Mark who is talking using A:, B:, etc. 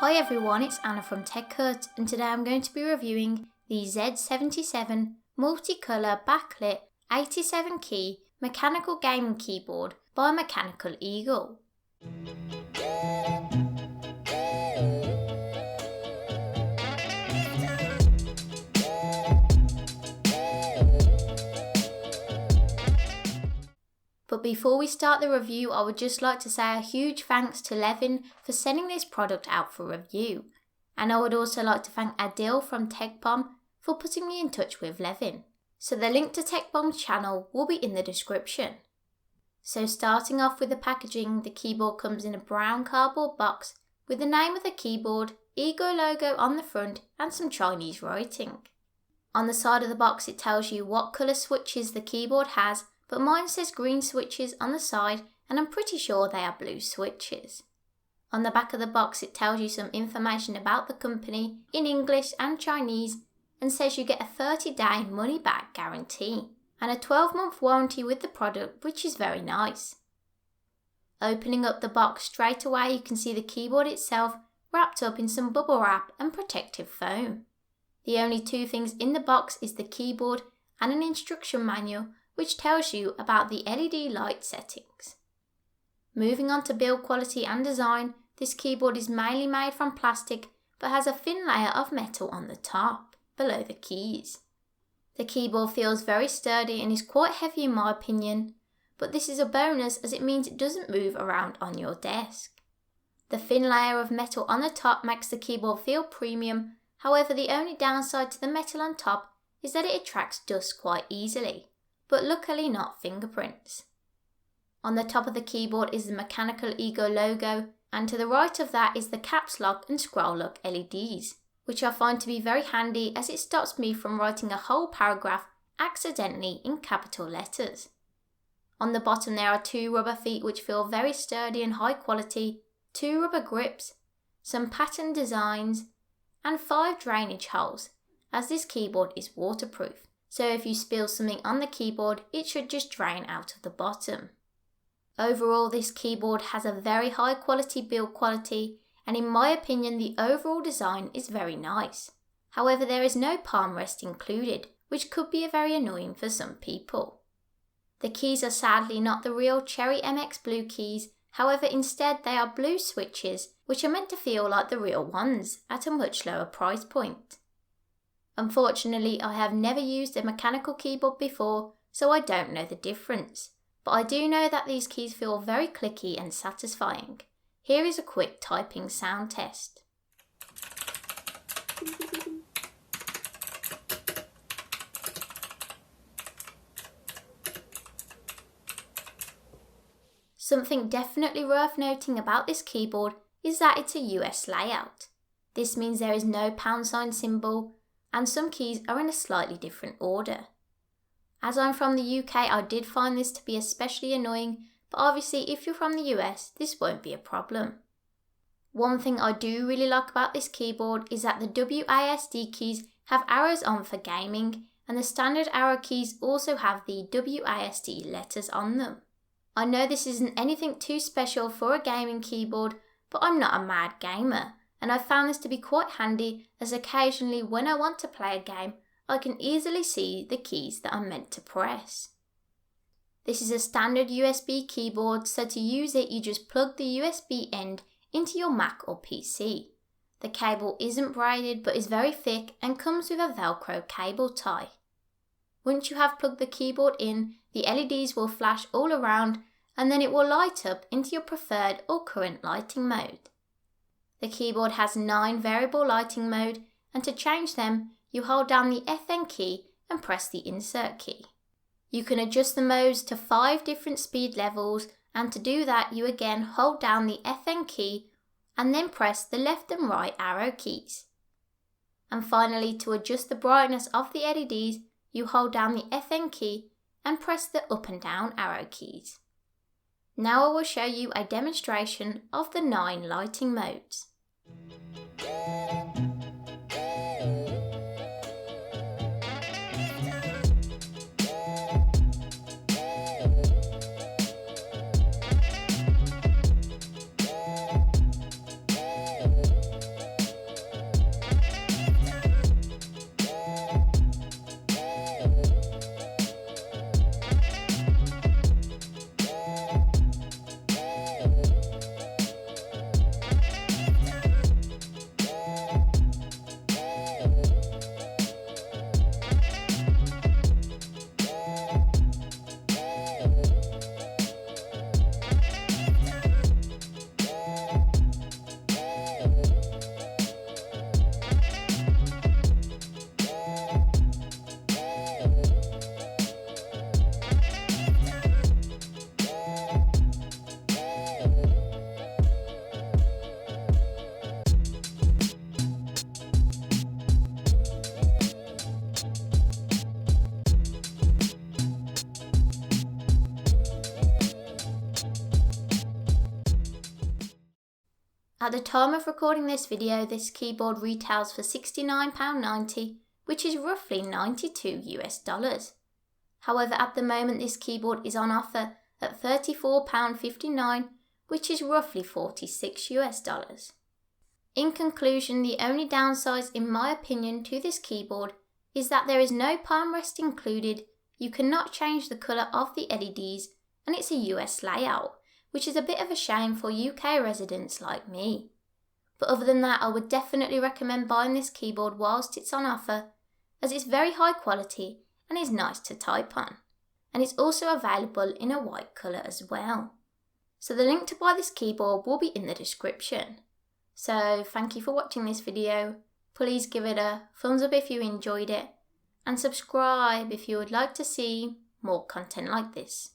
A: Hi everyone, it's Anna from TechCut, and today I'm going to be reviewing the Z-77 Multicolour Backlit 87 key mechanical gaming keyboard by MechanicalEagle. But before we start the review, I would just like to say a huge thanks to Levin for sending this product out for review. And I would also like to thank Adil from TechBomb for putting me in touch with Levin. So the link to TechBomb's channel will be in the description. So starting off with the packaging, the keyboard comes in a brown cardboard box with the name of the keyboard, Eagle logo on the front and some Chinese writing. On the side of the box it tells you what colour switches the keyboard has, but mine says green switches on the side and I'm pretty sure they are blue switches. On the back of the box it tells you some information about the company in English and Chinese and says you get a 30-day money-back guarantee and a 12-month warranty with the product, which is very nice. Opening up the box straight away you can see the keyboard itself wrapped up in some bubble wrap and protective foam. The only two things in the box is the keyboard and an instruction manual which tells you about the LED light settings. Moving on to build quality and design, this keyboard is mainly made from plastic but has a thin layer of metal on the top, below the keys. The keyboard feels very sturdy and is quite heavy in my opinion, but this is a bonus as it means it doesn't move around on your desk. The thin layer of metal on the top makes the keyboard feel premium, however the only downside to the metal on top is that it attracts dust quite easily, but luckily not fingerprints. On the top of the keyboard is the MechanicalEagle logo, and to the right of that is the caps lock and scroll lock LEDs, which I find to be very handy as it stops me from writing a whole paragraph accidentally in capital letters. On the bottom there are two rubber feet which feel very sturdy and high quality, two rubber grips, some pattern designs, and 5 drainage holes, as this keyboard is waterproof. So if you spill something on the keyboard, it should just drain out of the bottom. Overall, this keyboard has a very high quality build quality, and in my opinion the overall design is very nice. However, there is no palm rest included, which could be very annoying for some people. The keys are sadly not the real Cherry MX blue keys, however instead they are blue switches, which are meant to feel like the real ones at a much lower price point. Unfortunately, I have never used a mechanical keyboard before, so I don't know the difference. But I do know that these keys feel very clicky and satisfying. Here is a quick typing sound test. Something definitely worth noting about this keyboard is that it's a US layout. This means there is no £sign symbol, and some keys are in a slightly different order. As I'm from the UK, I did find this to be especially annoying, but obviously if you're from the US, this won't be a problem. One thing I do really like about this keyboard is that the WASD keys have arrows on for gaming, and the standard arrow keys also have the WASD letters on them. I know this isn't anything too special for a gaming keyboard, but I'm not a mad gamer, and I found this to be quite handy as occasionally when I want to play a game, I can easily see the keys that I'm meant to press. This is a standard USB keyboard, so to use it you just plug the USB end into your Mac or PC. The cable isn't braided but is very thick and comes with a Velcro cable tie. Once you have plugged the keyboard in, the LEDs will flash all around and then it will light up into your preferred or current lighting mode. The keyboard has 9 variable lighting mode, and to change them, you hold down the FN key and press the insert key. You can adjust the modes to 5 different speed levels, and to do that you again hold down the FN key and then press the left and right arrow keys. And finally, to adjust the brightness of the LEDs, you hold down the FN key and press the up and down arrow keys. Now I will show you a demonstration of the 9 lighting modes. At the time of recording this video, this keyboard retails for £69.90, which is roughly $92 US. However, at the moment this keyboard is on offer at £34.59, which is roughly $46 US. In conclusion, the only downside in my opinion to this keyboard is that there is no palm rest included, you cannot change the colour of the LEDs, and it's a US layout, which is a bit of a shame for UK residents like me. But other than that, I would definitely recommend buying this keyboard whilst it's on offer, as it's very high quality and is nice to type on. And it's also available in a white colour as well. So the link to buy this keyboard will be in the description. So thank you for watching this video. Please give it a thumbs up if you enjoyed it, and subscribe if you would like to see more content like this.